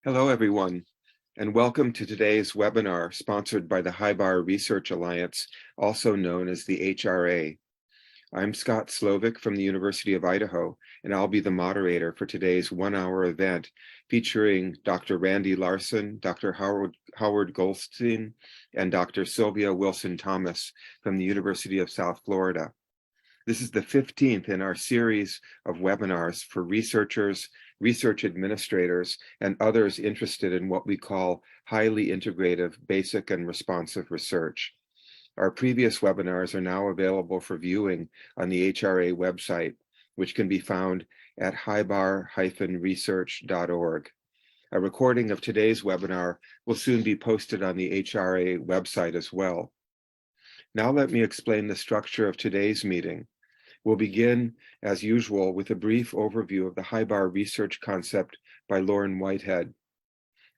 Hello, everyone, and welcome to today's webinar sponsored by the HIBAR Research Alliance, also known as the HRA. I'm Scott Slovic from the University of Idaho, and I'll be the moderator for today's one-hour event featuring Dr. Randy Larson, Dr. Howard Goldstein, and Dr. Sylvia Wilson-Thomas from the University of South Florida. This is the 15th in our series of webinars for researchers, research administrators, and others interested in what we call highly integrative, basic, and responsive research. Our previous webinars are now available for viewing on the HRA website, which can be found at hibar-research.org. A recording of today's webinar will soon be posted on the HRA website as well. Now let me explain the structure of today's meeting. We'll begin, as usual, with a brief overview of the HIBAR research concept by Lauren Whitehead.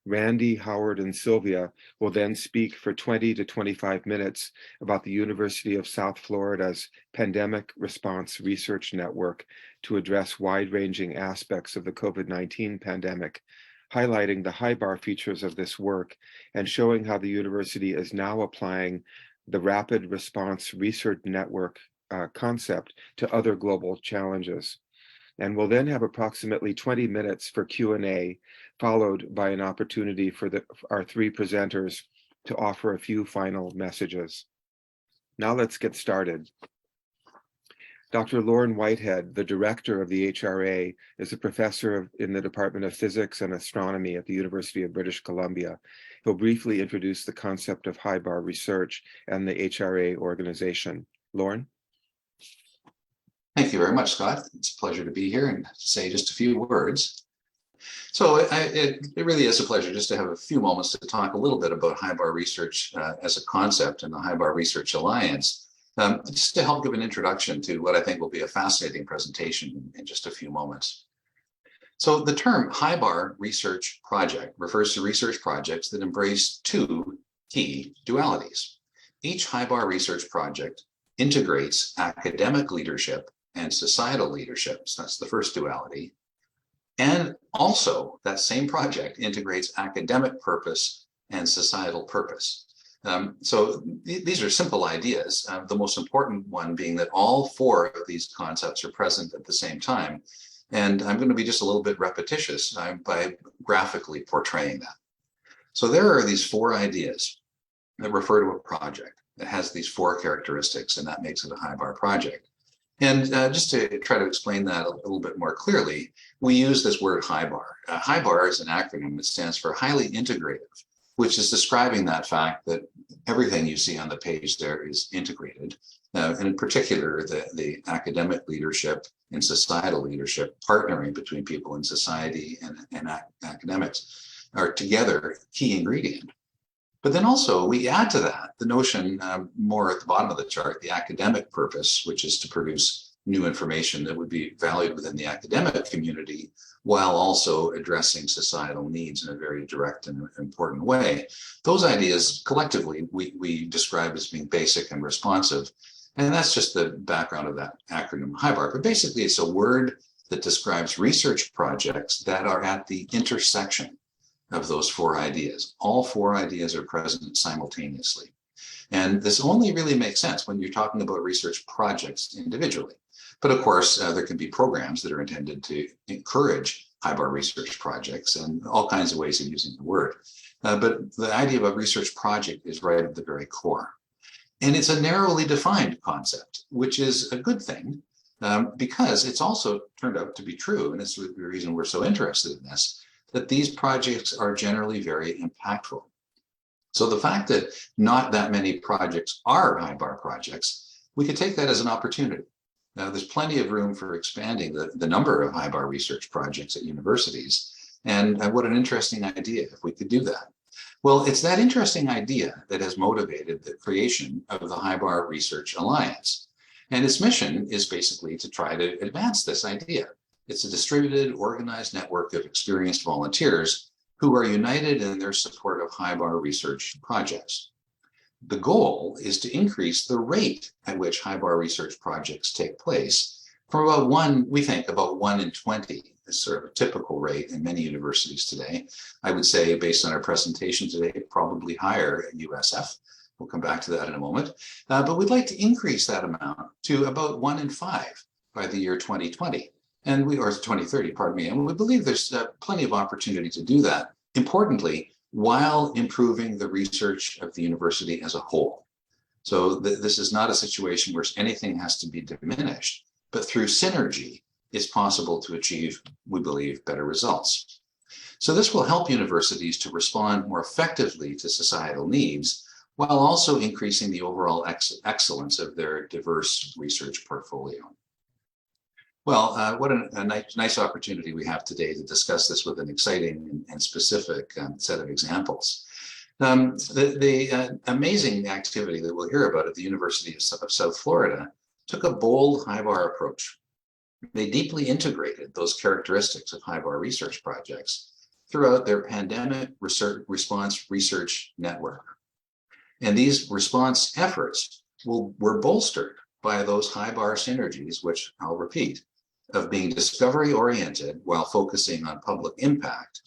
Randy, Howard, and Sylvia will then speak for 20 to 25 minutes about the University of South Florida's Pandemic Response Research Network to address wide-ranging aspects of the COVID-19 pandemic, highlighting the HIBAR features of this work and showing how the university is now applying the Rapid Response Research Network concept to other global challenges. And we'll then have approximately 20 minutes for Q&A, followed by an opportunity for our three presenters to offer a few final messages. Now let's get started. Dr. Lauren Whitehead, the director of the HRA, is a professor in the Department of Physics and Astronomy at the University of British Columbia. He'll briefly introduce the concept of HIBAR research and the HRA organization. Lauren? Thank you very much, Scott. It's a pleasure to be here and say just a few words. So it really is a pleasure just to have a few moments to talk a little bit about HIBAR research as a concept and the HIBAR Research Alliance, just to help give an introduction to what I think will be a fascinating presentation in just a few moments. So the term HIBAR Research Project refers to research projects that embrace two key dualities. Each HIBAR research project integrates academic leadership and societal leadership, so that's the first duality. And also, that same project integrates academic purpose and societal purpose. So these are simple ideas, the most important one being that all four of these concepts are present at the same time. And I'm going to be just a little bit repetitious by graphically portraying that. So there are these four ideas that refer to a project that has these four characteristics, and that makes it a HIBAR project. And just to try to explain that a little bit more clearly, we use this word HIBAR. HIBAR is an acronym that stands for highly integrative, which is describing that fact that everything you see on the page there is integrated. And in particular, the academic leadership and societal leadership, partnering between people in society and academics, are together key ingredient. But then also we add to that the notion, more at the bottom of the chart, the academic purpose, which is to produce new information that would be valued within the academic community, while also addressing societal needs in a very direct and important way. Those ideas collectively we describe as being basic and responsive. And that's just the background of that acronym HIBAR. But basically it's a word that describes research projects that are at the intersection of those four ideas. All four ideas are present simultaneously. And this only really makes sense when you're talking about research projects individually. But of course, there can be programs that are intended to encourage HIBAR research projects and all kinds of ways of using the word. But the idea of a research project is right at the very core. And it's a narrowly defined concept, which is a good thing, because it's also turned out to be true, and it's the reason we're so interested in this, that these projects are generally very impactful. So the fact that not that many projects are HIBAR projects, we could take that as an opportunity. Now, there's plenty of room for expanding the number of HIBAR research projects at universities. And what an interesting idea if we could do that. Well, it's that interesting idea that has motivated the creation of the HIBAR Research Alliance. And its mission is basically to try to advance this idea. It's a distributed, organized network of experienced volunteers who are united in their support of HIBAR research projects. The goal is to increase the rate at which HIBAR research projects take place from about one in 20 is sort of a typical rate in many universities today. I would say, based on our presentation today, probably higher at USF. We'll come back to that in a moment. But we'd like to increase that amount to about 1 in 5 by the year 2020, or 2030, pardon me. And we believe there's plenty of opportunity to do that, importantly, while improving the research of the university as a whole. So this is not a situation where anything has to be diminished, but through synergy, it's possible to achieve, we believe, better results. So this will help universities to respond more effectively to societal needs, while also increasing the overall excellence of their diverse research portfolio. Well, what a nice opportunity we have today to discuss this with an exciting and specific set of examples. The amazing activity that we'll hear about at the University of South Florida took a bold HIBAR approach. They deeply integrated those characteristics of HIBAR research projects throughout their pandemic response research network. And these response efforts were bolstered by those HIBAR synergies, which I'll repeat, of being discovery-oriented while focusing on public impact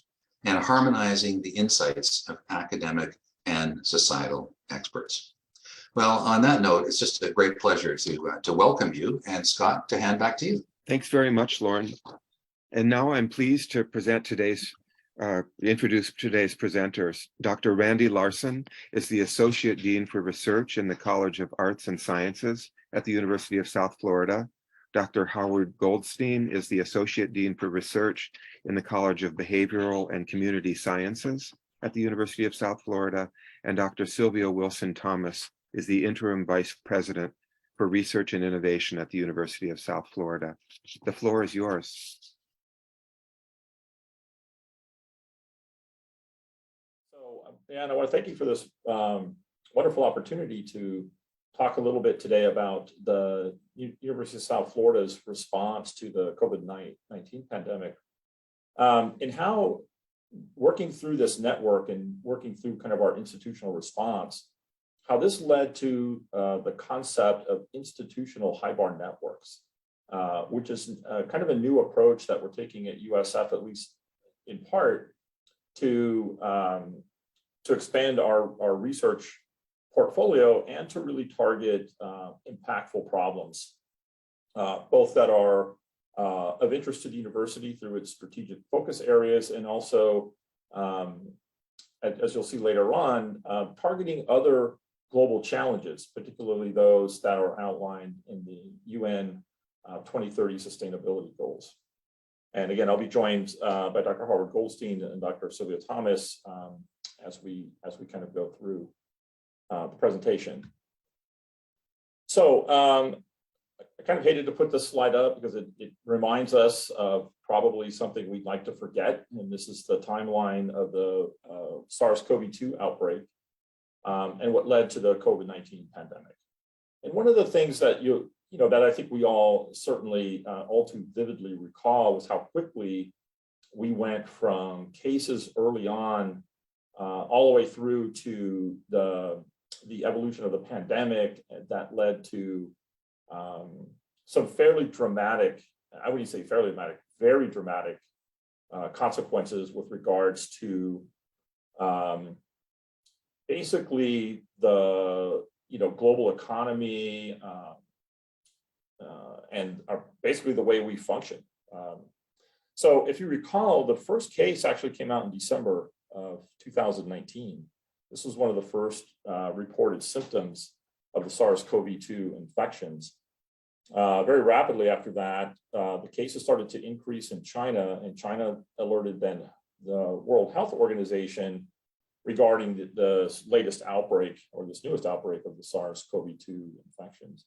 and harmonizing the insights of academic and societal experts. Well, on that note, it's just a great pleasure to welcome you, and Scott, to hand back to you. Thanks very much, Lauren. And now I'm pleased to introduce today's presenters. Dr. Randy Larson is the Associate Dean for Research in the College of Arts and Sciences at the University of South Florida. Dr. Howard Goldstein is the Associate Dean for Research in the College of Behavioral and Community Sciences at the University of South Florida. And Dr. Sylvia Wilson-Thomas is the Interim Vice President for Research and Innovation at the University of South Florida. The floor is yours. So, Dan, I want to thank you for this wonderful opportunity to talk a little bit today about the University of South Florida's response to the COVID-19 pandemic, and how working through this network and working through kind of our institutional response, how this led to the concept of institutional HIBAR networks, which is kind of a new approach that we're taking at USF, at least in part, to expand our research portfolio and to really target impactful problems, both that are of interest to the university through its strategic focus areas, and also, as you'll see later on, targeting other global challenges, particularly those that are outlined in the UN 2030 sustainability goals. And again, I'll be joined by Dr. Howard Goldstein and Dr. Sylvia Thomas as we kind of go through the presentation. So I kind of hated to put this slide up because it reminds us of probably something we'd like to forget. And this is the timeline of the SARS-CoV-2 outbreak and what led to the COVID-19 pandemic. And one of the things that that I think we all certainly all too vividly recall was how quickly we went from cases early on all the way through to the evolution of the pandemic that led to some fairly dramatic, I wouldn't say fairly dramatic, very dramatic consequences with regards to basically the global economy and basically the way we function. So if you recall, the first case actually came out in December of 2019. This was one of the first reported symptoms of the SARS-CoV-2 infections. Very rapidly after that, the cases started to increase in China, and China alerted then the World Health Organization regarding the latest outbreak, or this newest outbreak of the SARS-CoV-2 infections.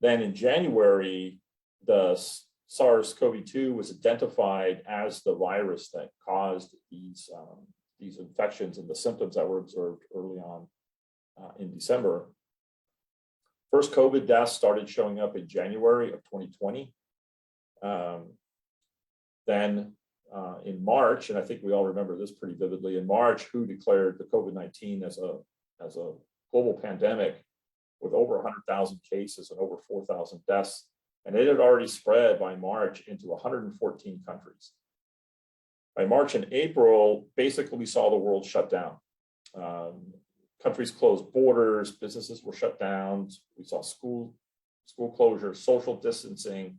Then in January, the SARS-CoV-2 was identified as the virus that caused these infections and the symptoms that were observed early on in December. First COVID deaths started showing up in January of 2020. Then in March, and I think we all remember this pretty vividly, in March, WHO declared the COVID-19 as a global pandemic with over 100,000 cases and over 4,000 deaths. and it had already spread by March into 114 countries. By March and April, basically we saw the world shut down. Countries closed borders, businesses were shut down. We saw school closures, social distancing,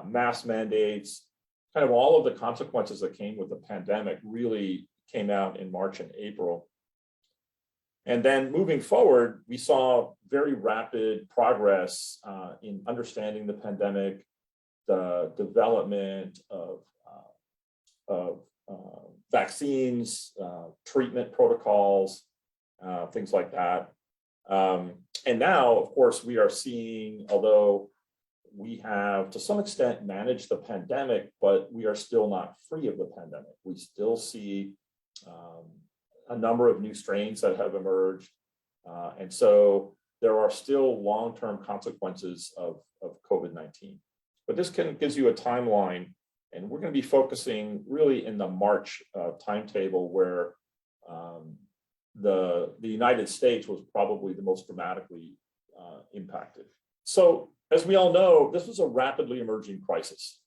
mask mandates, kind of all of the consequences that came with the pandemic really came out in March and April. And then moving forward, we saw very rapid progress in understanding the pandemic, the development of vaccines, treatment protocols, things like that. And now, of course, we are seeing, although we have to some extent managed the pandemic, but we are still not free of the pandemic. We still see a number of new strains that have emerged. And so there are still long-term consequences of COVID-19. But this gives you a timeline, and we're going to be focusing really in the March timetable where the United States was probably the most dramatically impacted. So as we all know, this was a rapidly emerging crisis.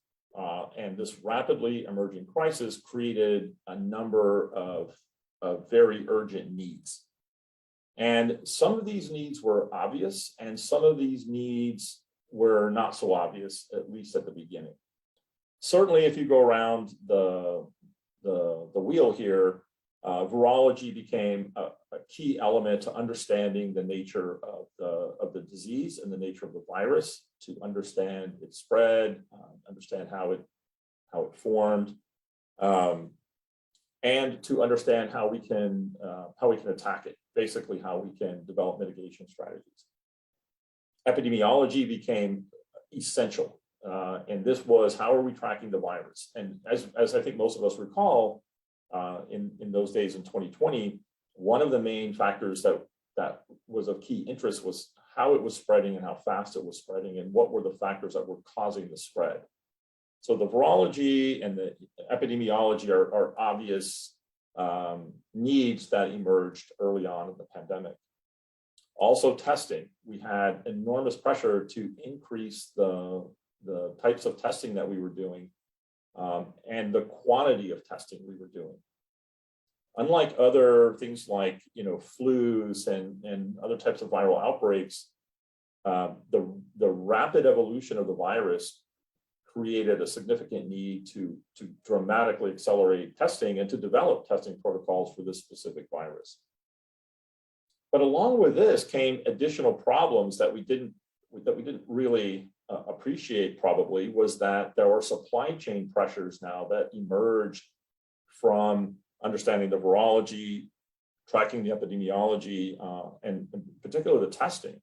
And this rapidly emerging crisis created a number of very urgent needs. And some of these needs were obvious, and some of these needs were not so obvious, at least at the beginning. Certainly, if you go around the wheel here, virology became a key element to understanding the nature of the disease and the nature of the virus, to understand its spread, understand how it formed, and to understand how we can attack it. Basically, how we can develop mitigation strategies. Epidemiology became essential, and this was how are we tracking the virus? And as I think most of us recall, in those days in 2020, one of the main factors that was of key interest was how it was spreading and how fast it was spreading, and what were the factors that were causing the spread. So the virology and the epidemiology are obvious needs that emerged early on in the pandemic. Also testing, we had enormous pressure to increase the types of testing that we were doing and the quantity of testing we were doing. Unlike other things like flus and other types of viral outbreaks, the rapid evolution of the virus created a significant need to dramatically accelerate testing and to develop testing protocols for this specific virus. But along with this came additional problems that we didn't really appreciate. Probably was that there were supply chain pressures now that emerged from understanding the virology, tracking the epidemiology, and in particular the testing.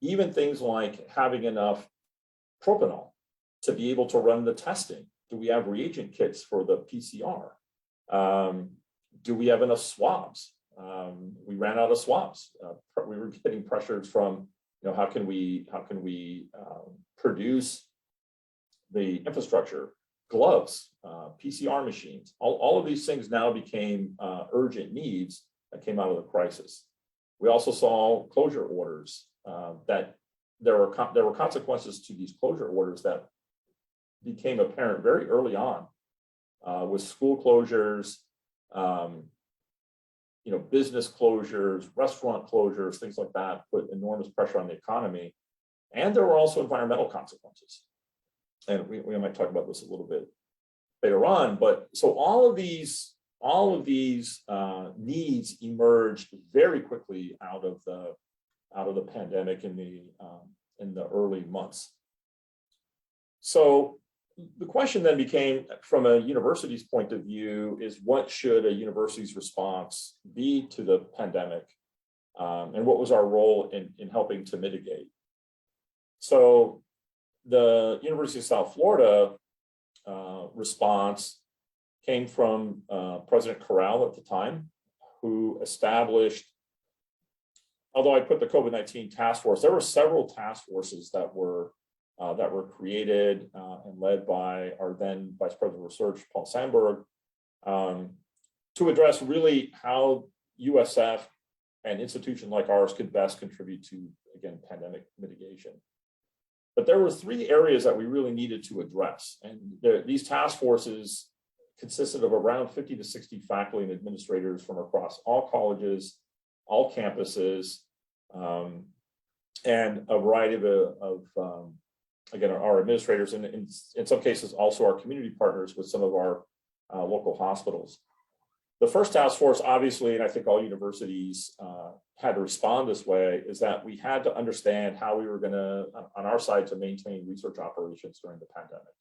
Even things like having enough propanol to be able to run the testing. Do we have reagent kits for the PCR? Do we have enough swabs? We ran out of swabs. We were getting pressures from, how can we produce the infrastructure, gloves, PCR machines. All of these things now became urgent needs that came out of the crisis. We also saw closure orders that there were consequences to these closure orders that became apparent very early on, with school closures, business closures, restaurant closures, things like that put enormous pressure on the economy. And there were also environmental consequences. And we might talk about this a little bit later on. But so all of these needs emerged very quickly out of the pandemic in the early months. So the question then became, from a university's point of view, is what should a university's response be to the pandemic, and what was our role in helping to mitigate? So the University of South Florida response came from President Corral at the time, who established, although I put the COVID-19 task force, there were several task forces that were created and led by our then Vice President of Research, Paul Sandberg, to address really how USF and institutions like ours could best contribute to, again, pandemic mitigation. But there were three areas that we really needed to address. And these task forces consisted of around 50 to 60 faculty and administrators from across all colleges, all campuses, and a variety of again, our administrators, and in some cases also our community partners with some of our local hospitals. The first task force, obviously, and I think all universities had to respond this way, is that we had to understand how we were going to, on our side, to maintain research operations during the pandemic.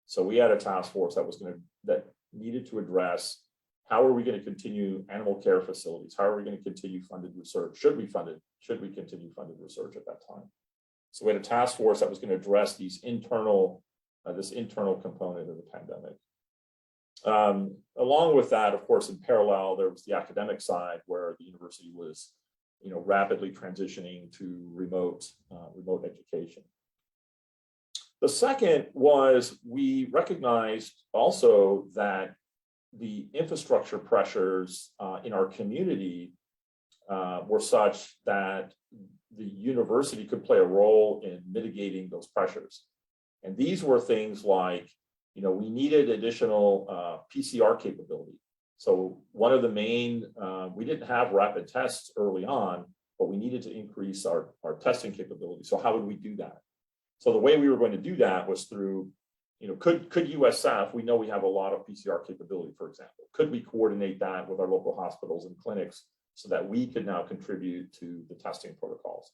So we had a task force that needed to address how are we going to continue animal care facilities? How are we going to continue funded research? Should we continue funded research at that time? So we had a task force that was going to address these this internal component of the pandemic. Along with that, of course, in parallel, there was the academic side where the university was, rapidly transitioning to remote education. The second was we recognized also that the infrastructure pressures in our community were such that the university could play a role in mitigating those pressures. And these were things like, we needed additional PCR capability. So one of the main, we didn't have rapid tests early on, but we needed to increase our testing capability. So how would we do that? So the way we were going to do that was through, could USF, we know we have a lot of PCR capability, for example, could we coordinate that with our local hospitals and clinics so that we could now contribute to the testing protocols?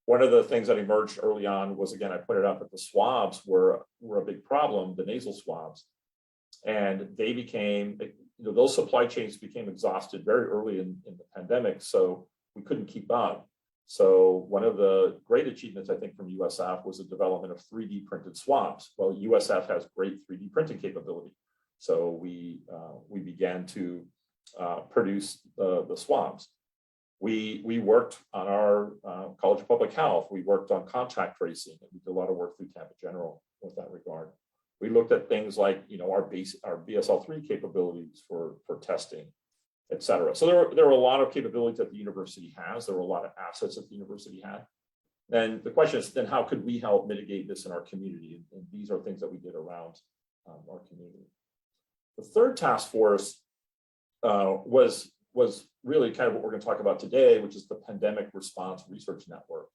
One of the things that emerged early on was, again, I put it up, that the swabs were a big problem, the nasal swabs. And they became, those supply chains became exhausted very early in the pandemic, so we couldn't keep up. So one of the great achievements, I think, from USF was the development of 3D printed swabs. Well, USF has great 3D printing capability. So we began to produce the swabs. We worked on our College of Public Health. We worked on contact tracing, and we did a lot of work through Tampa General with that regard. We looked at things like, our BSL-3 capabilities for testing, et cetera. So there were a lot of capabilities that the university has. There were a lot of assets that the university had. Then the question is, then how could we help mitigate this in our community? And these are things that we did around our community. The third task force was really kind of what we're going to talk about today, which is the Pandemic Response Research Network.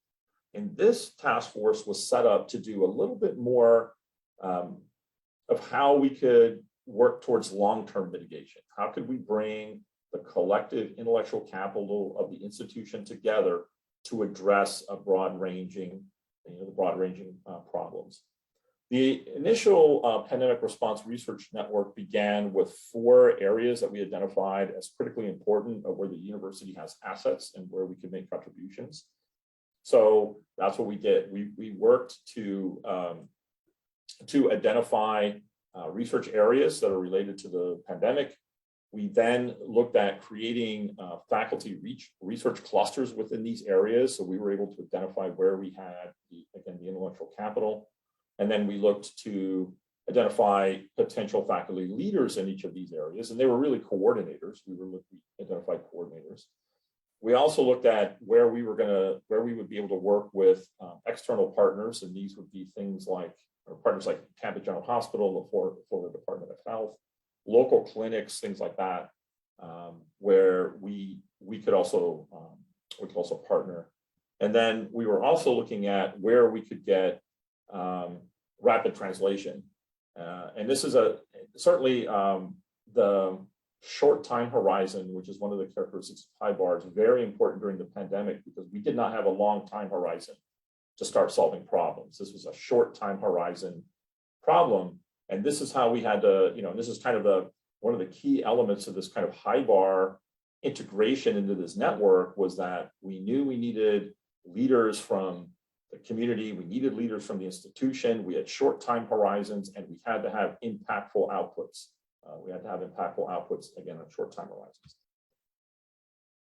And this task force was set up to do a little bit more of how we could work towards long-term mitigation. How could we bring the collective intellectual capital of the institution together to address a broad-ranging problems? The initial Pandemic Response Research Network began with 4 areas that we identified as critically important of where the university has assets and where we could make contributions. So that's what we did. We worked to identify research areas that are related to the pandemic. We then looked at creating faculty research clusters within these areas. So we were able to identify where we had, the intellectual capital. And then we looked to identify potential faculty leaders in each of these areas. And they were really coordinators. We identified coordinators. We also looked at where we would be able to work with external partners. And these would be things like partners like Tampa General Hospital, the Florida Department of Health, local clinics, things like that, where we could also partner. And then we were also looking at where we could get rapid translation. And this is certainly the short time horizon, which is one of the characteristics of HIBAR, is very important during the pandemic because we did not have a long time horizon to start solving problems. This was a short time horizon problem. And this is how we had to, this is kind of one of the key elements of this kind of HIBAR integration into this network was that we knew we needed leaders from the community, we needed leaders from the institution, we had short time horizons, and we had to have impactful outputs. Again, on short time horizons.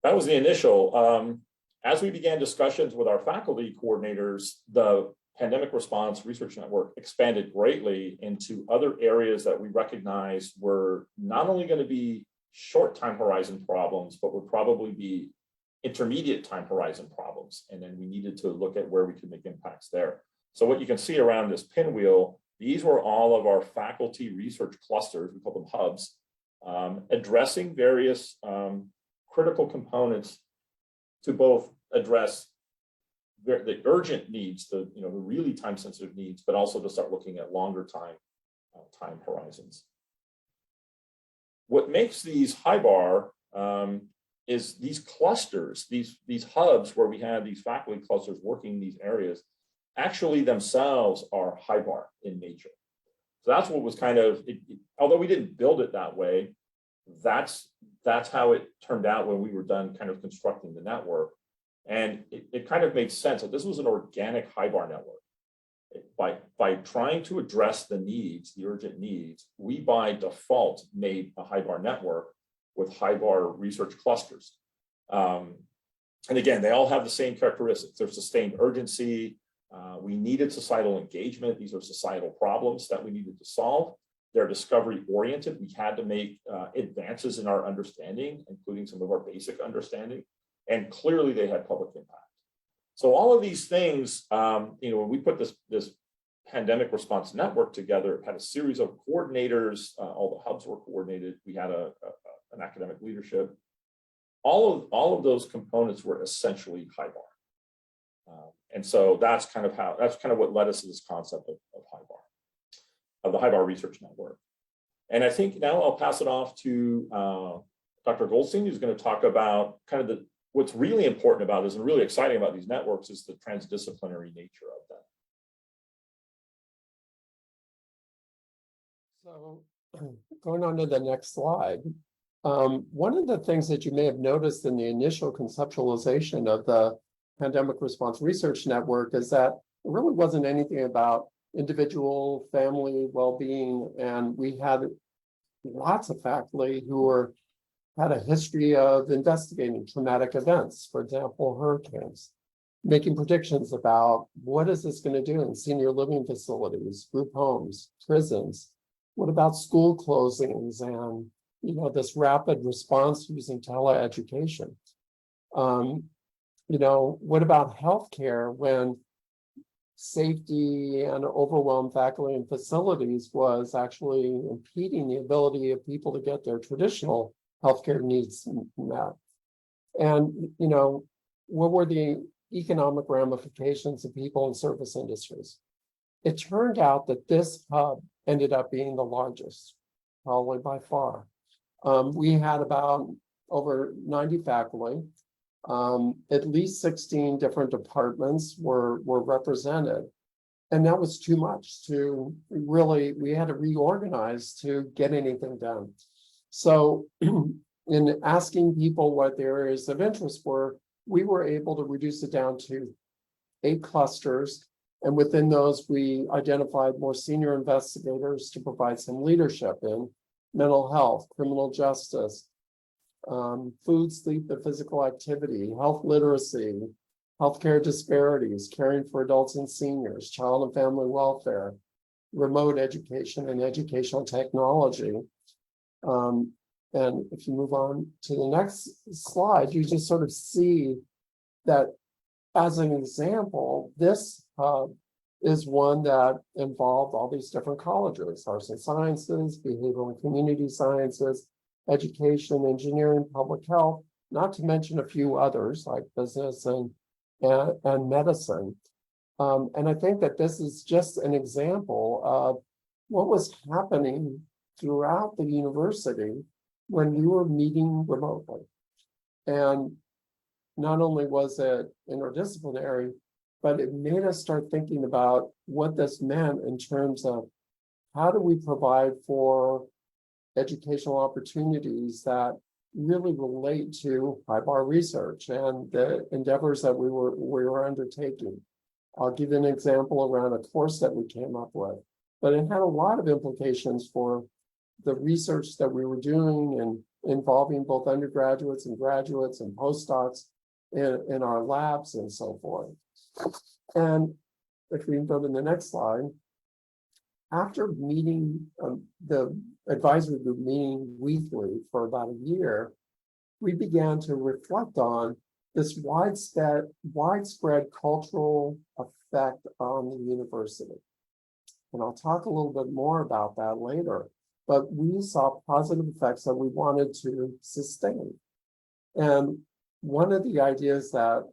That was the initial. As we began discussions with our faculty coordinators, the Pandemic Response Research Network expanded greatly into other areas that we recognized were not only going to be short time horizon problems, but would probably be intermediate time horizon problems. And then we needed to look at where we could make impacts there. So what you can see around this pinwheel, these were all of our faculty research clusters, we call them hubs, addressing various critical components to both address the urgent needs, the really time-sensitive needs, but also to start looking at longer time horizons. What makes these HIBAR is these clusters, these hubs where we have these faculty clusters working in these areas, actually themselves are HIBAR in nature. So that's what was kind of, although we didn't build it that way, that's how it turned out when we were done kind of constructing the network. And it kind of made sense that this was an organic HIBAR network. By trying to address the needs, the urgent needs, we by default made a HIBAR network with HIBAR research clusters. And again, they all have the same characteristics. There's sustained urgency. We needed societal engagement. These are societal problems that we needed to solve. They're discovery oriented. We had to make advances in our understanding, including some of our basic understanding. And clearly they had public impact. So all of these things, when we put this pandemic response network together, it had a series of coordinators, all the hubs were coordinated. We had an academic leadership. All of those components were essentially HIBAR. And so that's kind of what led us to this concept of HIBAR, of the HIBAR Research Network. And I think now I'll pass it off to Dr. Goldstein, who's going to talk about kind of what's really important about this and really exciting about these networks is the transdisciplinary nature of them. So going on to the next slide, one of the things that you may have noticed in the initial conceptualization of the Pandemic Response Research Network is that it really wasn't anything about individual family well-being, and we had lots of faculty who had a history of investigating traumatic events, for example, hurricanes, making predictions about what is this going to do in senior living facilities, group homes, prisons. What about school closings and this rapid response using teleeducation? What about healthcare when safety and overwhelmed faculty and facilities was actually impeding the ability of people to get their traditional healthcare needs met? And, what were the economic ramifications of people in service industries? It turned out that this hub ended up being the largest, probably by far. We had about over 90 faculty. At least 16 different departments were represented. And that was too much we had to reorganize to get anything done. So in asking people what their areas of interest were, we were able to reduce it down to 8 clusters. And within those, we identified more senior investigators to provide some leadership in mental health, criminal justice, food, sleep, and physical activity, health literacy, healthcare disparities, caring for adults and seniors, child and family welfare, remote education and educational technology. And if you move on to the next slide, you just sort of see that as an example, this hub is one that involved all these different colleges, arts and sciences, behavioral and community sciences, education, engineering, public health, not to mention a few others like business and medicine. And I think that this is just an example of what was happening throughout the university when we were meeting remotely. And not only was it interdisciplinary, but it made us start thinking about what this meant in terms of how do we provide for educational opportunities that really relate to HIBAR research and the endeavors that we were undertaking. I'll give you an example around a course that we came up with, but it had a lot of implications for the research that we were doing and involving both undergraduates and graduates and postdocs in our labs and so forth. And if we can go to the next slide, after meeting the advisory group meeting weekly for about a year, we began to reflect on this widespread cultural effect on the university. And I'll talk a little bit more about that later. But we saw positive effects that we wanted to sustain. And one of the ideas that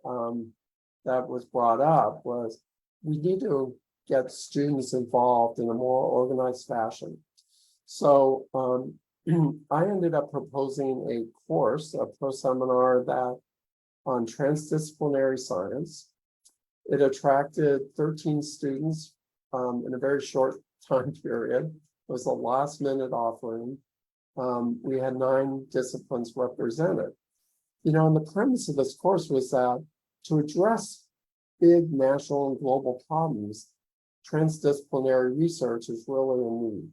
that was brought up was we need to get students involved in a more organized fashion. So I ended up proposing a course, a pro-seminar that on transdisciplinary science. It attracted 13 students in a very short time period. It was a last minute offering. We had 9 disciplines represented. You know, and the premise of this course was that to address big national and global problems, transdisciplinary research is really a need.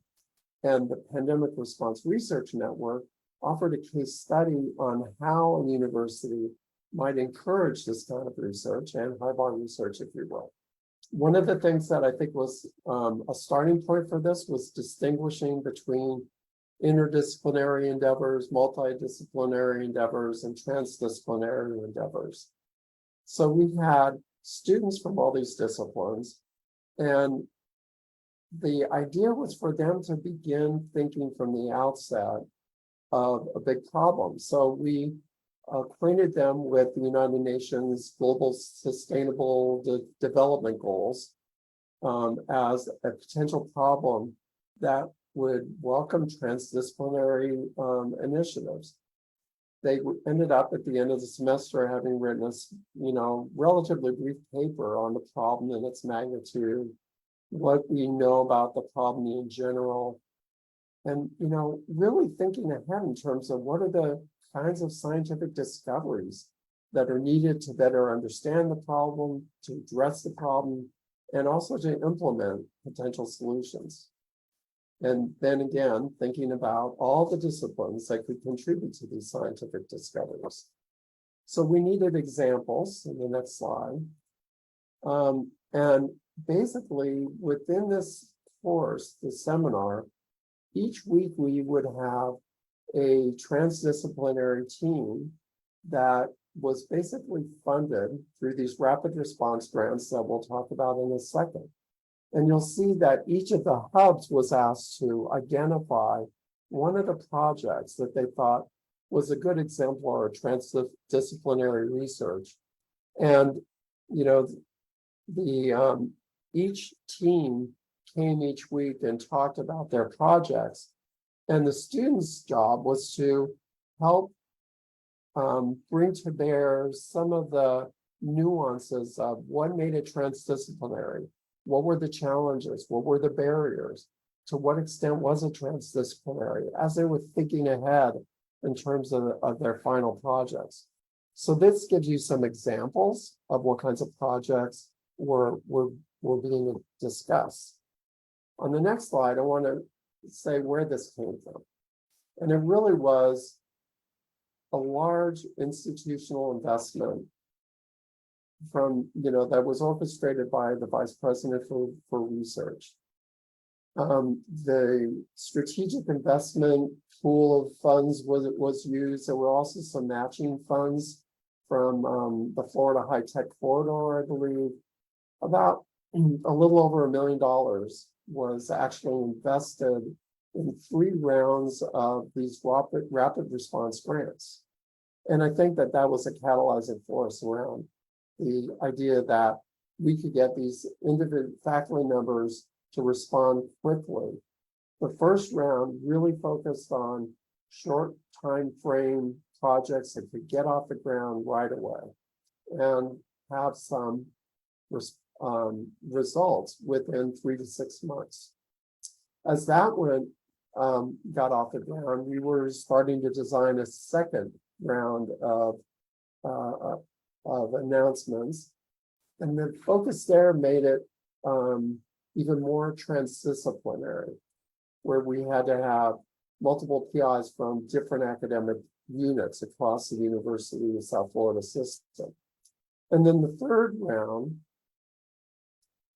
And the Pandemic Response Research Network offered a case study on how a university might encourage this kind of research and HIBAR research, if you will. One of the things that I think was a starting point for this was distinguishing between interdisciplinary endeavors, multidisciplinary endeavors, and transdisciplinary endeavors. So we had students from all these disciplines, and the idea was for them to begin thinking from the outset of a big problem. So we acquainted them with the United Nations Global Sustainable Development Goals as a potential problem that would welcome transdisciplinary initiatives. They ended up at the end of the semester having written a relatively brief paper on the problem and its magnitude, what we know about the problem in general, and really thinking ahead in terms of what are the kinds of scientific discoveries that are needed to better understand the problem, to address the problem, and also to implement potential solutions. And then again, thinking about all the disciplines that could contribute to these scientific discoveries. So we needed examples in the next slide. And basically within this course, the seminar, each week we would have a transdisciplinary team that was basically funded through these rapid response grants that we'll talk about in a second. And you'll see that each of the hubs was asked to identify one of the projects that they thought was a good exemplar of transdisciplinary research. And, each team came each week and talked about their projects. And the students' job was to help bring to bear some of the nuances of what made it transdisciplinary. What were the challenges? What were the barriers? To what extent was it transdisciplinary as they were thinking ahead in terms of their final projects? So this gives you some examples of what kinds of projects were being discussed. On the next slide, I want to say where this came from. And it really was a large institutional investment from, that was orchestrated by the vice president for research. The strategic investment pool of funds was used. There were also some matching funds from the Florida High Tech Corridor, I believe. About a little over $1 million was actually invested in 3 rounds of these rapid response grants. And I think that was a catalyzing force around the idea that we could get these individual faculty members to respond quickly. The first round really focused on short time frame projects that could get off the ground right away and have some results within 3 to 6 months. As that one got off the ground, we were starting to design a second round of announcements, and the focus there made it even more transdisciplinary, where we had to have multiple PIs from different academic units across the University of South Florida system. And then the third round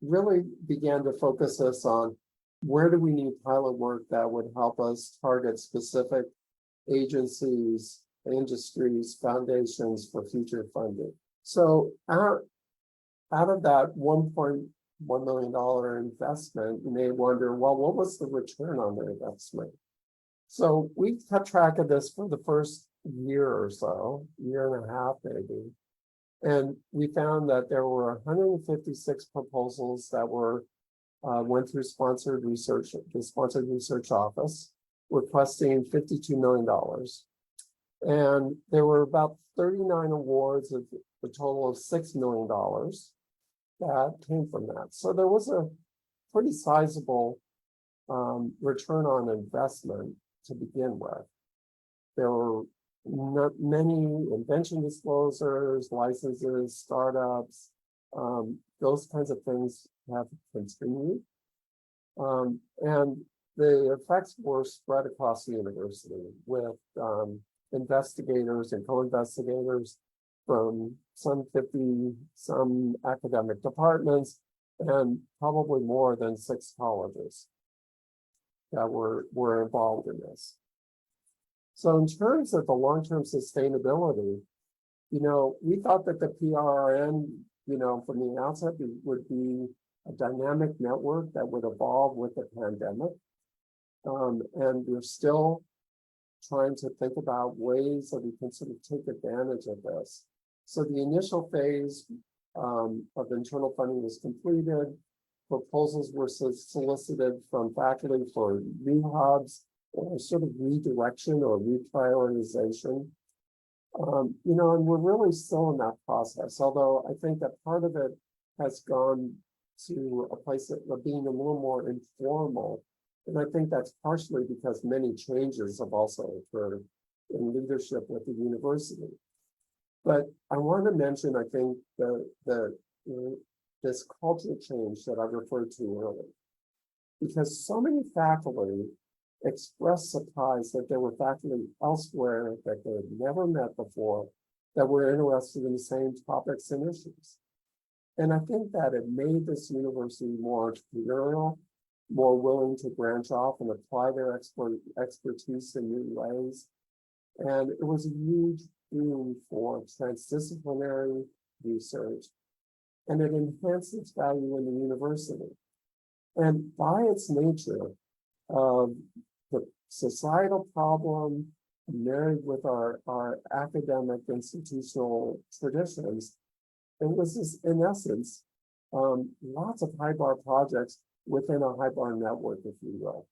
really began to focus us on where do we need pilot work that would help us target specific agencies, industries, foundations for future funding. So out of that $1.1 million investment, you may wonder, well, what was the return on the investment? So we kept track of this for the first year or so, year and a half maybe. And we found that there were 156 proposals that were went through sponsored research, the sponsored research office, requesting $52 million. And there were about 39 awards of a total of $6 million that came from that. So there was a pretty sizable return on investment to begin with. There were not many invention disclosures, licenses, startups, those kinds of things have continued. And the effects were spread across the university with investigators and co-investigators from some 50, some academic departments, and probably more than 6 colleges that were involved in this. So in terms of the long-term sustainability, you know, we thought that the PRN, you know, from the outset would be a dynamic network that would evolve with the pandemic. And we're still trying to think about ways that we can sort of take advantage of this. So the initial phase of internal funding was completed. Proposals were solicited from faculty for new hubs or sort of redirection or reprioritization. You know, and we're really still in that process, although I think that part of it has gone to a place of being a little more informal. And I think that's partially because many changes have also occurred in leadership with the university. But I want to mention, I think, this cultural change that I referred to earlier, because so many faculty expressed surprise that there were faculty elsewhere that they had never met before that were interested in the same topics and issues. And I think that it made this university more entrepreneurial, more willing to branch off and apply their expertise in new ways. And it was a huge boon for transdisciplinary research, and it enhanced its value in the university. And by its nature, the societal problem married with our academic institutional traditions, it was this, in essence, lots of HIBAR projects within a HIBAR network, if you will.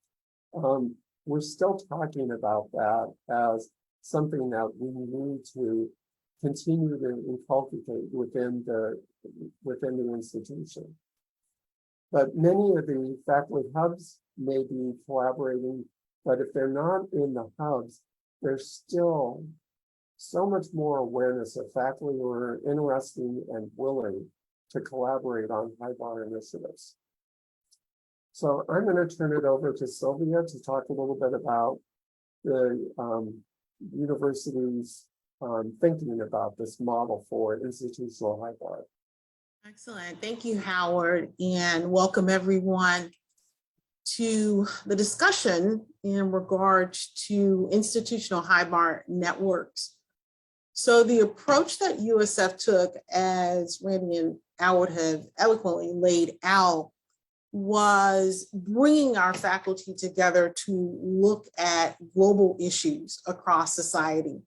We're still talking about that as something that we need to continue to inculcate within the institution. But many of the faculty hubs may be collaborating, but if they're not in the hubs, there's still so much more awareness of faculty who are interested and willing to collaborate on HIBAR initiatives. So I'm going to turn it over to Sylvia to talk a little bit about the university's thinking about this model for institutional HIBAR. Excellent. Thank you, Howard, and welcome everyone to the discussion in regards to institutional HIBAR networks. So the approach that USF took, as Randy and Howard have eloquently laid out, was bringing our faculty together to look at global issues across society.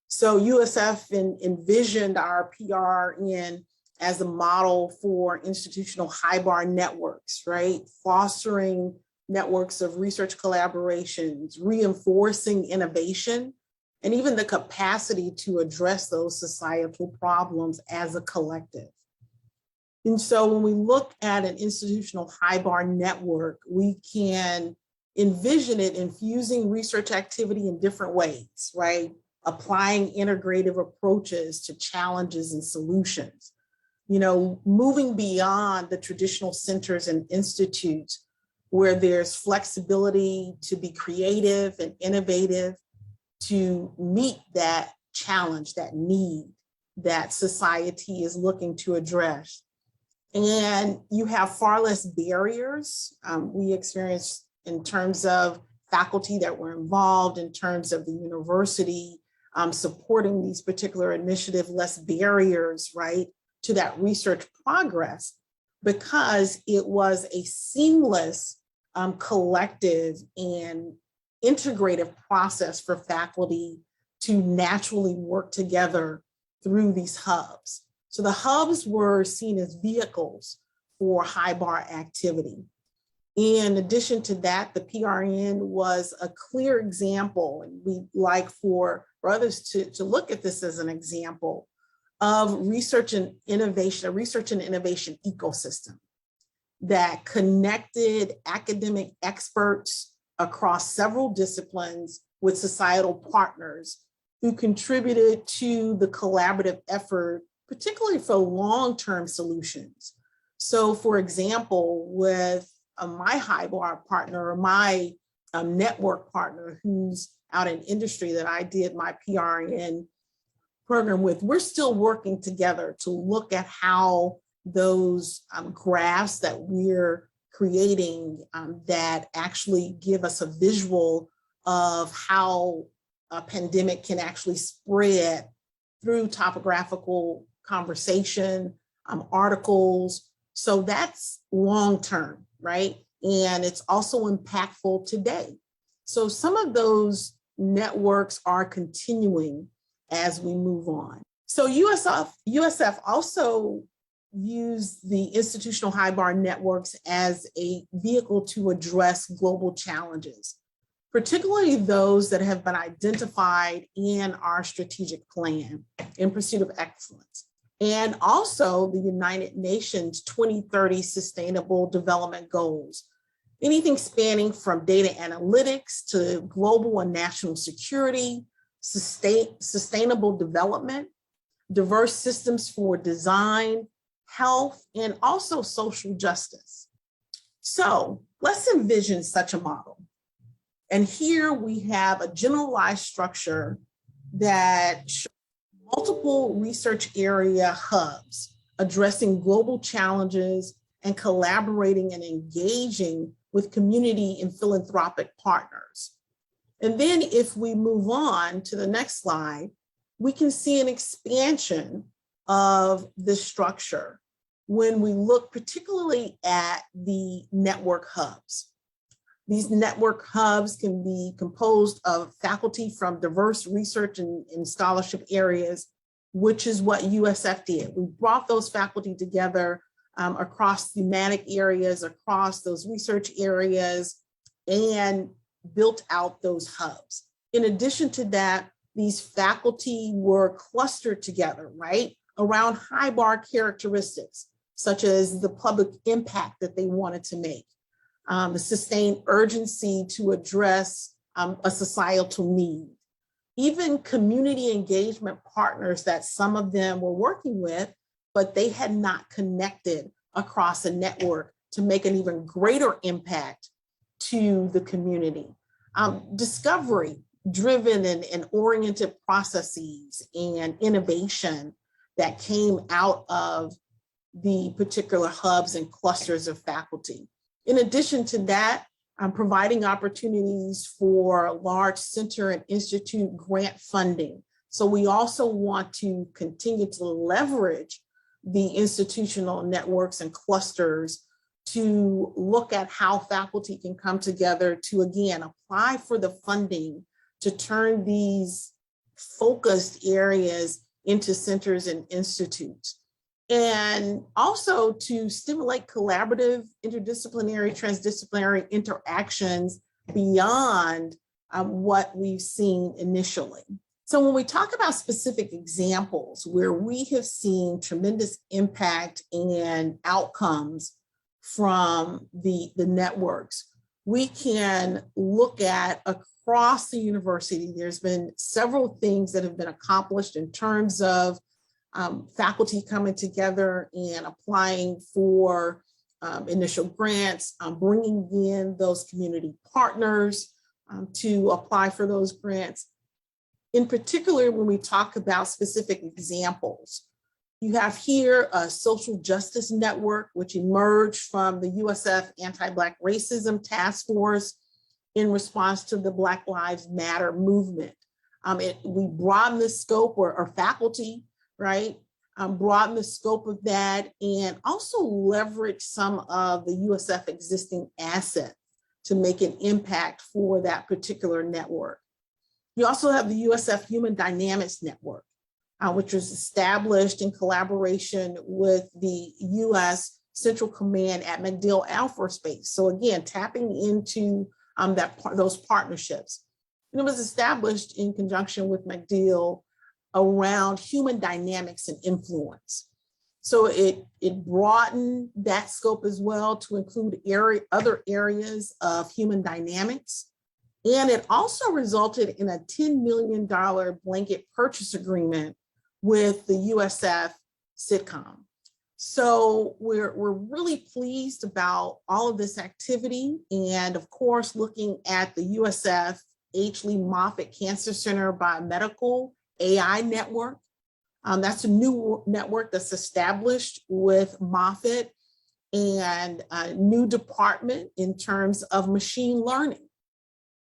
So USF envisioned our PRN as a model for institutional HIBAR networks, right? Fostering networks of research collaborations, reinforcing innovation, and even the capacity to address those societal problems as a collective. And so when we look at an institutional HIBAR network, we can envision it infusing research activity in different ways, right? Applying integrative approaches to challenges and solutions. You know, moving beyond the traditional centers and institutes where there's flexibility to be creative and innovative to meet that challenge, that need that society is looking to address. And you have far less barriers. We experienced in terms of faculty that were involved, in terms of the university supporting these particular initiatives, less barriers, right? to that research progress because it was a seamless, collective and integrative process for faculty to naturally work together through these hubs. So the hubs were seen as vehicles for HIBAR activity. In addition to that, the PRN was a clear example, and we'd like for others to look at this as an example of research and innovation, a research and innovation ecosystem that connected academic experts across several disciplines with societal partners who contributed to the collaborative effort, particularly for long-term solutions. So for example, with my HIBAR partner or my network partner who's out in industry that I did my PRN program with, we're still working together to look at how those graphs that we're creating that actually give us a visual of how a pandemic can actually spread through topographical conversation, articles. So that's long-term, right? And it's also impactful today. So some of those networks are continuing as we move on. So USF also used the institutional HIBAR networks as a vehicle to address global challenges, particularly those that have been identified in our strategic plan in pursuit of excellence. And also the United Nations 2030 Sustainable Development Goals, anything spanning from data analytics to global and national security, sustainable development, diverse systems for design, health, and also social justice. So let's envision such a model. And here we have a generalized structure that shows multiple research area hubs addressing global challenges and collaborating and engaging with community and philanthropic partners. And then if we move on to the next slide, we can see an expansion of this structure when we look particularly at the network hubs. These network hubs can be composed of faculty from diverse research and scholarship areas, which is what USF did. We brought those faculty together across thematic areas, across those research areas, and built out those hubs. In addition to that, these faculty were clustered together, right, around HIBAR characteristics, such as the public impact that they wanted to make, the sustained urgency to address a societal need, even community engagement partners that some of them were working with, but they had not connected across a network to make an even greater impact to the community. Discovery driven and oriented processes and innovation that came out of the particular hubs and clusters of faculty. In addition to that, providing opportunities for large center and institute grant funding. So we also want to continue to leverage the institutional networks and clusters to look at how faculty can come together to, again, apply for the funding to turn these focused areas into centers and institutes. And also to stimulate collaborative, interdisciplinary, transdisciplinary interactions beyond what we've seen initially. So when we talk about specific examples where we have seen tremendous impact and outcomes from the networks, we can look at across the university. There's been several things that have been accomplished in terms of faculty coming together and applying for initial grants, bringing in those community partners to apply for those grants. In particular, when we talk about specific examples, you have here a social justice network, which emerged from the USF Anti-Black Racism Task Force in response to the Black Lives Matter movement. We broaden the scope or faculty, right, broaden the scope of that, and also leverage some of the USF existing assets to make an impact for that particular network. You also have the USF Human Dynamics Network, which was established in collaboration with the U.S. Central Command at MacDill Air Force Base. So again, tapping into those partnerships. And it was established in conjunction with MacDill around human dynamics and influence. So it broadened that scope as well to include other areas of human dynamics. And it also resulted in a $10 million blanket purchase agreement with the USF Sitcom. So we're really pleased about all of this activity. And of course, looking at the USF H. Lee Moffitt Cancer Center Biomedical AI Network. That's a new network that's established with Moffitt and a new department in terms of machine learning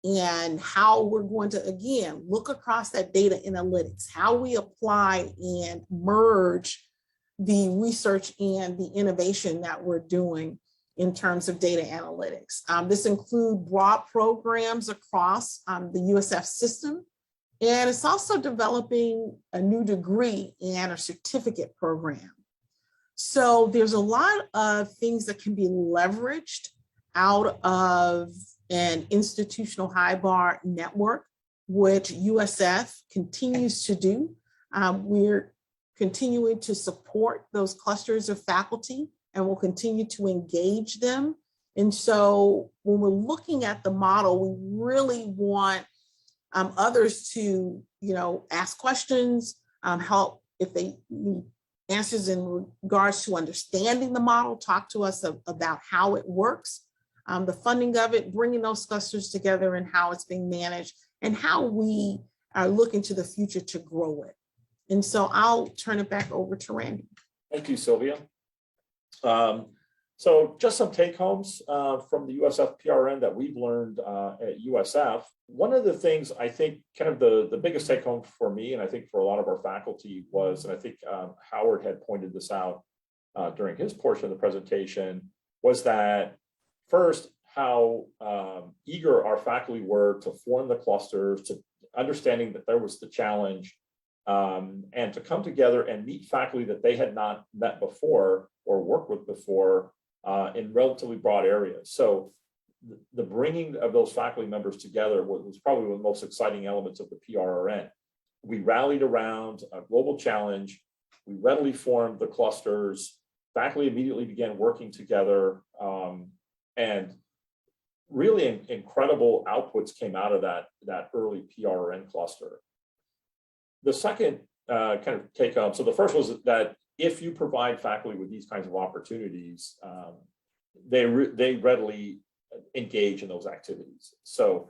and how we're going to, again, look across that data analytics, how we apply and merge the research and the innovation that we're doing in terms of data analytics. This includes broad programs across the USF system, and it's also developing a new degree and a certificate program. So there's a lot of things that can be leveraged out of an institutional HIBAR network, which USF continues to do. We're continuing to support those clusters of faculty and we'll continue to engage them. And so when we're looking at the model, we really want others to, ask questions, help if they need answers in regards to understanding the model, talk to us about how it works, the funding of it, bringing those clusters together and how it's being managed and how we are looking to the future to grow it. And so I'll turn it back over to Randy. Thank you, Sylvia. So just some take homes from the USF PRN that we've learned at USF. One of the things I think kind of the biggest take home for me, and I think for a lot of our faculty was, and I think Howard had pointed this out during his portion of the presentation, was that first, how eager our faculty were to form the clusters, to understanding that there was the challenge, and to come together and meet faculty that they had not met before or worked with before in relatively broad areas. So the bringing of those faculty members together was probably one of the most exciting elements of the PRRN. We rallied around a global challenge. We readily formed the clusters. Faculty immediately began working together, and really incredible outputs came out of that early PRRN cluster. The second kind of take home, so the first was that if you provide faculty with these kinds of opportunities, they readily engage in those activities. So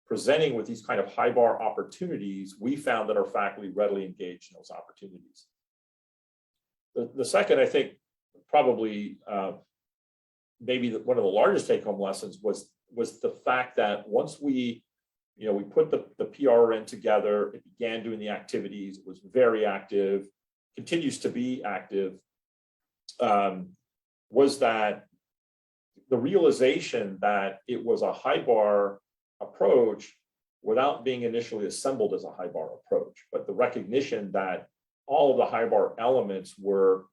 presenting with these kind of HIBAR opportunities, we found that our faculty readily engaged in those opportunities. The second, I think, probably maybe one of the largest take-home lessons was the fact that once we put the PRN together, it began doing the activities, it was very active, continues to be active, was that the realization that it was a HIBAR approach without being initially assembled as a HIBAR approach, but the recognition that all of the HIBAR elements were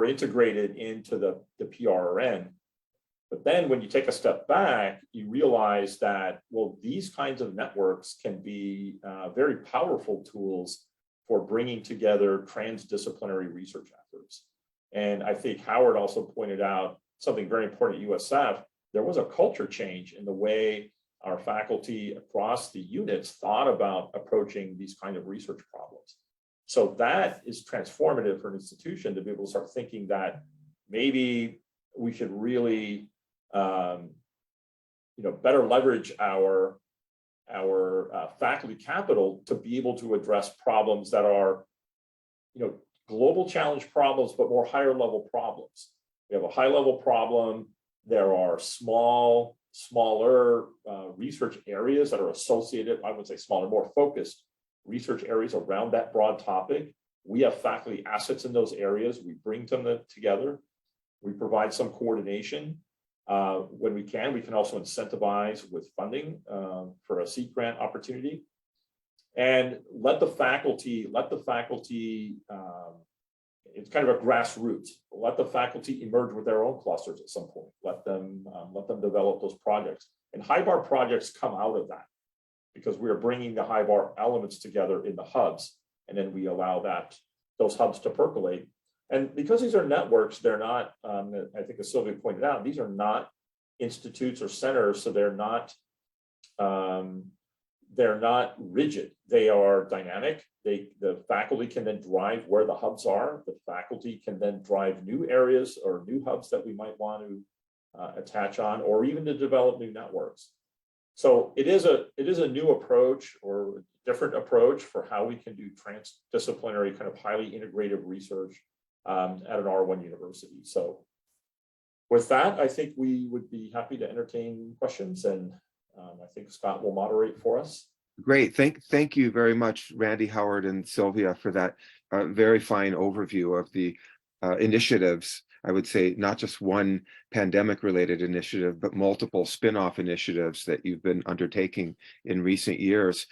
integrated into the PRN. But then when you take a step back, you realize that, well, these kinds of networks can be very powerful tools for bringing together transdisciplinary research efforts. And I think Howard also pointed out something very important at USF. There was a culture change in the way our faculty across the units thought about approaching these kind of research problems. So that is transformative for an institution to be able to start thinking that maybe we should really better leverage our faculty capital to be able to address problems that are, global challenge problems, but more higher level problems. We have a high level problem. There are smaller research areas that are associated, I would say smaller, more focused research areas around that broad topic. We have faculty assets in those areas. We bring them together. We provide some coordination. When we can also incentivize with funding for a seed grant opportunity. And let the faculty, it's kind of a grassroots. Let the faculty emerge with their own clusters at some point. Let them develop those projects. And HIBAR projects come out of that because we are bringing the HIBAR elements together in the hubs, and then we allow those hubs to percolate. And because these are networks, they're not. I think as Sylvia pointed out, these are not institutes or centers, so they're not rigid. They are dynamic. The faculty can then drive where the hubs are. The faculty can then drive new areas or new hubs that we might want to attach on, or even to develop new networks. So it is a new approach or different approach for how we can do transdisciplinary, kind of highly integrative research at an R1 university. So with that, I think we would be happy to entertain questions, and I think Scott will moderate for us. Great. Thank you very much, Randy, Howard, and Sylvia, for that very fine overview of the initiatives. I would say not just one pandemic-related initiative, but multiple spin-off initiatives that you've been undertaking in recent years.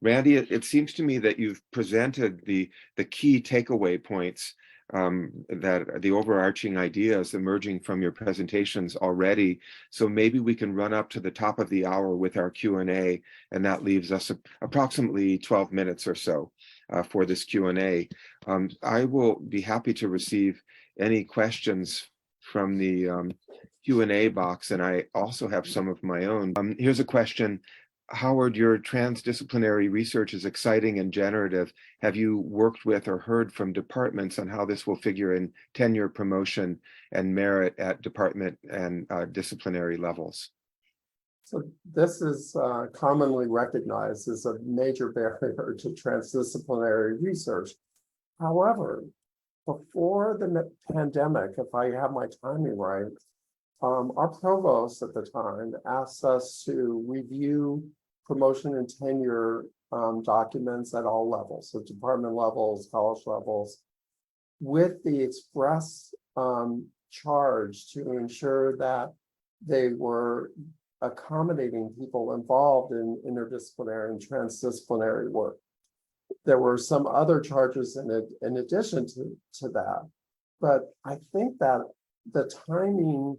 Randy, it seems to me that you've presented the key takeaway points, that the overarching ideas emerging from your presentations already. So maybe we can run up to the top of the hour with our Q&A, and that leaves us approximately 12 minutes or so for this Q&A. I will be happy to receive any questions from the Q&A box, and I also have some of my own. Here's a question. Howard, your transdisciplinary research is exciting and generative. Have you worked with or heard from departments on how this will figure in tenure, promotion, and merit at department and disciplinary levels? So this is commonly recognized as a major barrier to transdisciplinary research. However, before the pandemic, if I have my timing right, our provost at the time asked us to review promotion and tenure documents at all levels, so department levels, college levels, with the express charge to ensure that they were accommodating people involved in interdisciplinary and transdisciplinary work. There were some other charges in addition to that, but I think that the timing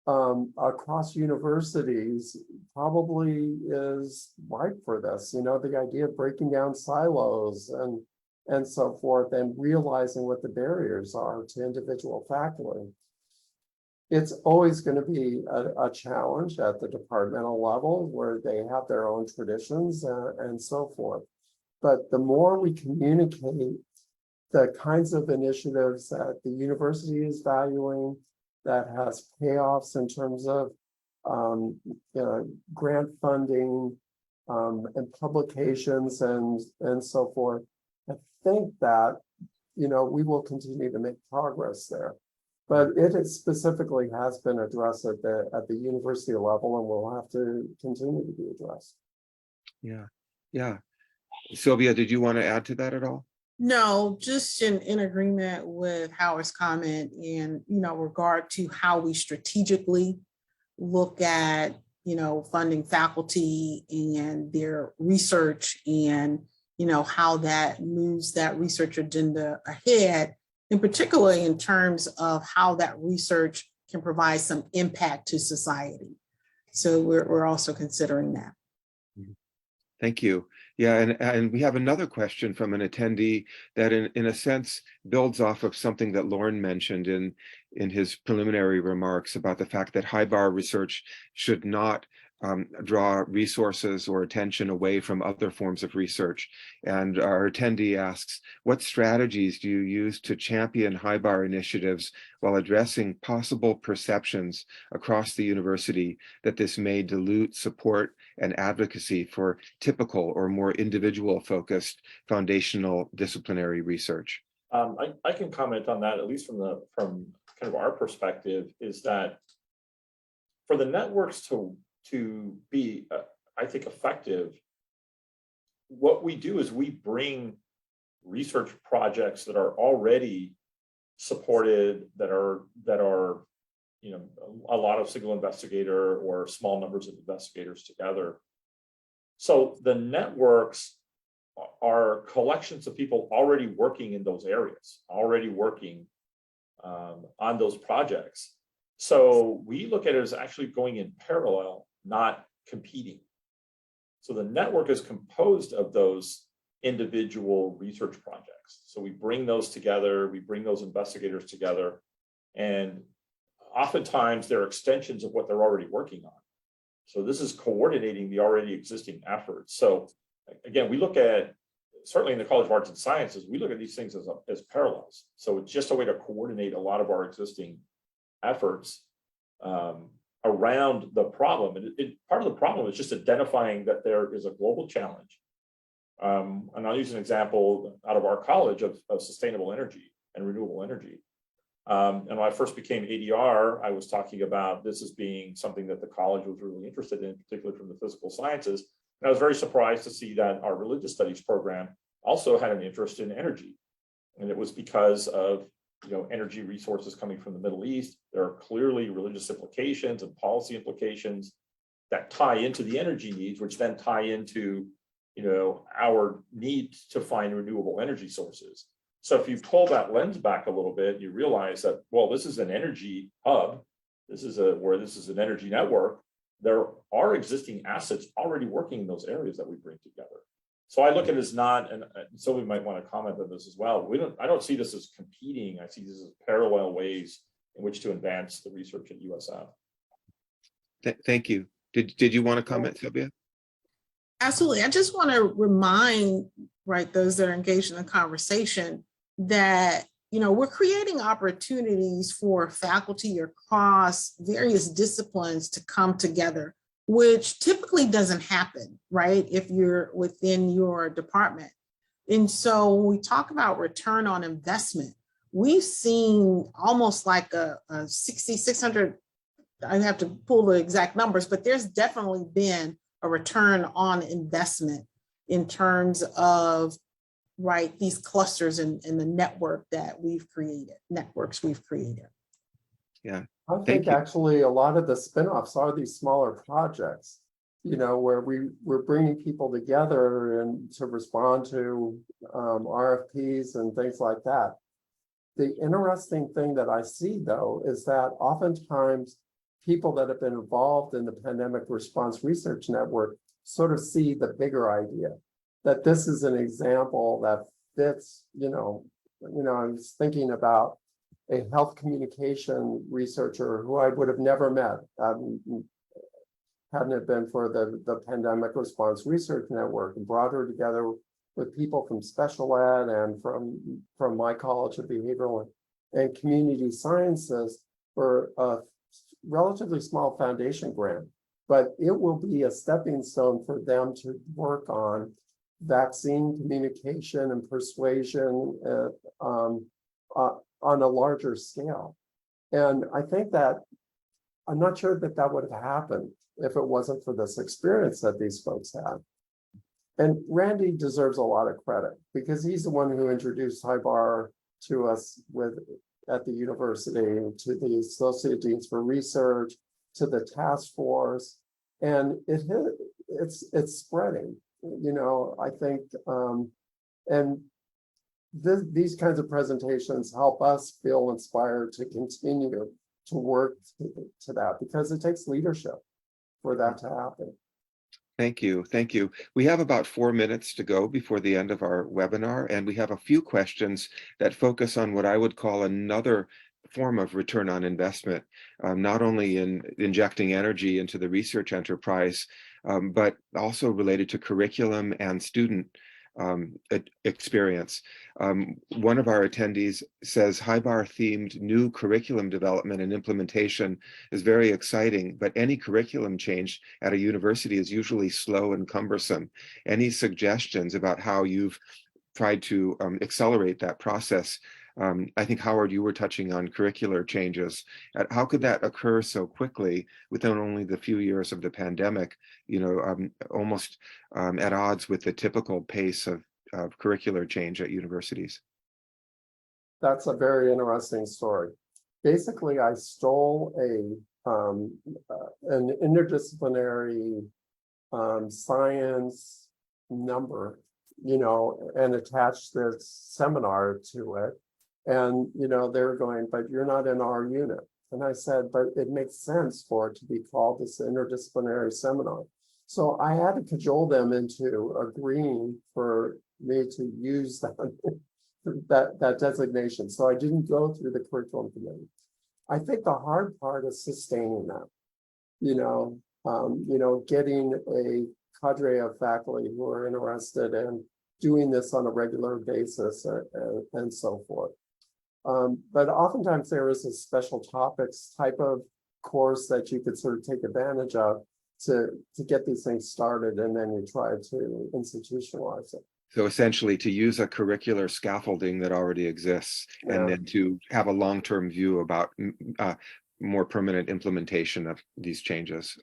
across universities probably is ripe for this. You know, the idea of breaking down silos and so forth, and realizing what the barriers are to individual faculty. It's always going to be a challenge at the departmental level where they have their own traditions and so forth. But the more we communicate the kinds of initiatives that the university is valuing, that has payoffs in terms of grant funding and publications and so forth, I think that, you know, we will continue to make progress there. But it specifically has been addressed at the university level, and will have to continue to be addressed. Yeah. Sylvia, did you want to add to that at all? No, just in agreement with Howard's comment in, regard to how we strategically look at, funding faculty and their research, and, how that moves that research agenda ahead, and particularly in terms of how that research can provide some impact to society. So we're also considering that. Thank you. Yeah, and we have another question from an attendee that in a sense builds off of something that Lauren mentioned in his preliminary remarks about the fact that HIBAR research should not draw resources or attention away from other forms of research. And our attendee asks, what strategies do you use to champion HIBAR initiatives while addressing possible perceptions across the university that this may dilute support and advocacy for typical or more individual focused foundational disciplinary research? I can comment on that, at least from kind of our perspective, is that for the networks to be, I think, effective, what we do is we bring research projects that are already supported, that are a lot of single investigator or small numbers of investigators together. So the networks are collections of people already working in those areas, already working on those projects. So we look at it as actually going in parallel, not competing. So the network is composed of those individual research projects. So we bring those together, we bring those investigators together, and oftentimes they're extensions of what they're already working on. So this is coordinating the already existing efforts. So again, we look at, certainly in the College of Arts and Sciences, we look at these things as parallels. So it's just a way to coordinate a lot of our existing efforts around the problem. And part of the problem is just identifying that there is a global challenge. And I'll use an example out of our college of sustainable energy and renewable energy. And when I first became ADR, I was talking about this as being something that the college was really interested in, particularly from the physical sciences. And I was very surprised to see that our religious studies program also had an interest in energy. And it was because of energy resources coming from the Middle East. There are clearly religious implications and policy implications that tie into the energy needs, which then tie into our need to find renewable energy sources. So if you pull that lens back a little bit, you realize that, well, this is an energy hub. This is an energy network. There are existing assets already working in those areas that we bring together. So I look at it as not, and Sylvie might want to comment on this as well. I don't see this as competing. I see this as parallel ways in which to advance the research at USF. Thank you. Did you want to comment, Sylvia? Absolutely. I just want to remind, those that are engaged in the conversation that, we're creating opportunities for faculty across various disciplines to come together, which typically doesn't happen, if you're within your department. And so when we talk about return on investment, we've seen almost like a 600, I have to pull the exact numbers, but there's definitely been a return on investment in terms of these clusters and the networks we've created. Yeah. I think actually a lot of the spinoffs are these smaller projects, where we're bringing people together and to respond to RFPs and things like that. The interesting thing that I see, though, is that oftentimes people that have been involved in the Pandemic Response Research Network sort of see the bigger idea, that this is an example that fits, I was thinking about a health communication researcher who I would have never met hadn't it been for the Pandemic Response Research Network, and brought her together with people from special ed and from my College of Behavioral and Community Sciences for a relatively small foundation grant. But it will be a stepping stone for them to work on vaccine communication and persuasion on a larger scale. And I think that I'm not sure that would have happened if it wasn't for this experience that these folks had. And Randy deserves a lot of credit because he's the one who introduced HIBAR to us at the university, to the Associate Deans for Research, to the task force, and it's spreading. I think, and these kinds of presentations help us feel inspired to continue to work to that, because it takes leadership for that to happen. Thank you. Thank you. We have about 4 minutes to go before the end of our webinar, and we have a few questions that focus on what I would call another form of return on investment, not only in injecting energy into the research enterprise, but also related to curriculum and student experience. One of our attendees says HIBAR themed new curriculum development and implementation is very exciting, but any curriculum change at a university is usually slow and cumbersome. Any suggestions about how you've tried to accelerate that process? I think, Howard, you were touching on curricular changes. How could that occur so quickly within only the few years of the pandemic, almost at odds with the typical pace of of curricular change at universities? That's a very interesting story. Basically, I stole an interdisciplinary science number, and attached this seminar to it. And, they were going, but you're not in our unit. And I said, but it makes sense for it to be called this interdisciplinary seminar. So I had to cajole them into agreeing for me to use that designation. So I didn't go through the curriculum committee. I think the hard part is sustaining that, getting a cadre of faculty who are interested in doing this on a regular basis and so forth. But oftentimes there is a special topics type of course that you could sort of take advantage of to get these things started, and then you try to institutionalize it. So essentially to use a curricular scaffolding that already exists, and then to have a long-term view about more permanent implementation of these changes.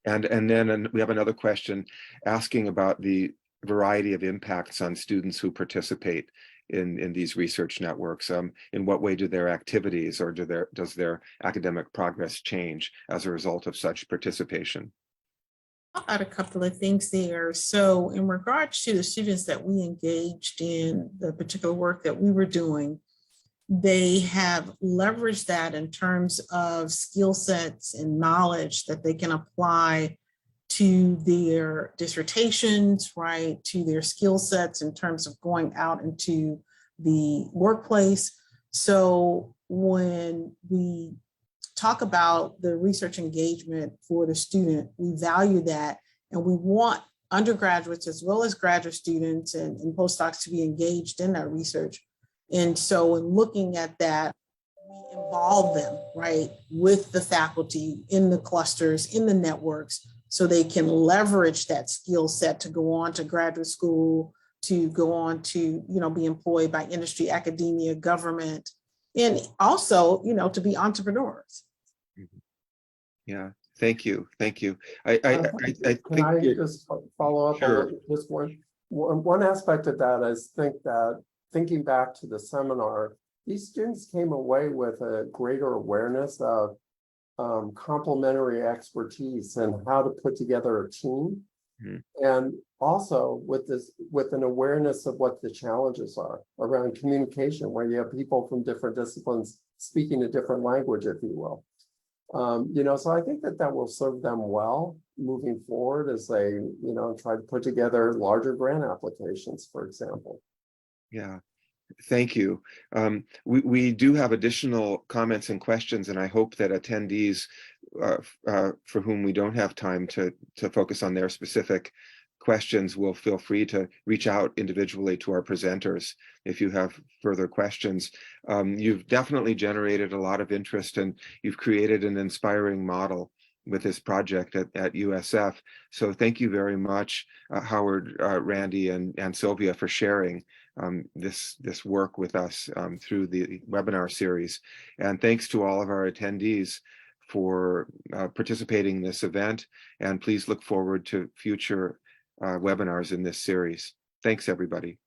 And then we have another question asking about the variety of impacts on students who participate in these research networks. In what way do their activities or does their academic progress change as a result of such participation? I'll add a couple of things there. So in regards to the students that we engaged in the particular work that we were doing, they have leveraged that in terms of skill sets and knowledge that they can apply to their dissertations, right, to their skill sets in terms of going out into the workplace. So when we talk about the research engagement for the student, we value that, and we want undergraduates as well as graduate students and postdocs to be engaged in that research. And so in looking at that, we involve them, right, with the faculty in the clusters, in the networks, so they can leverage that skill set to go on to graduate school, to go on to, be employed by industry, academia, government, and also, to be entrepreneurs. Yeah, thank you. Can I just follow up Sure. on just one aspect of that? Is thinking back to the seminar, these students came away with a greater awareness of complementary expertise and how to put together a team. And also with an awareness of what the challenges are around communication, where you have people from different disciplines speaking a different language, if you will. So I think that will serve them well moving forward as they, try to put together larger grant applications, for example. Yeah, thank you. We do have additional comments and questions, and I hope that attendees for whom we don't have time to focus on their specific questions will feel free to reach out individually to our presenters if you have further questions. You've definitely generated a lot of interest, and you've created an inspiring model with this project at USF. So thank you very much, Howard, Randy, and Sylvia, for sharing this work with us through the webinar series. And thanks to all of our attendees for participating in this event. And please look forward to future webinars in this series. Thanks, everybody.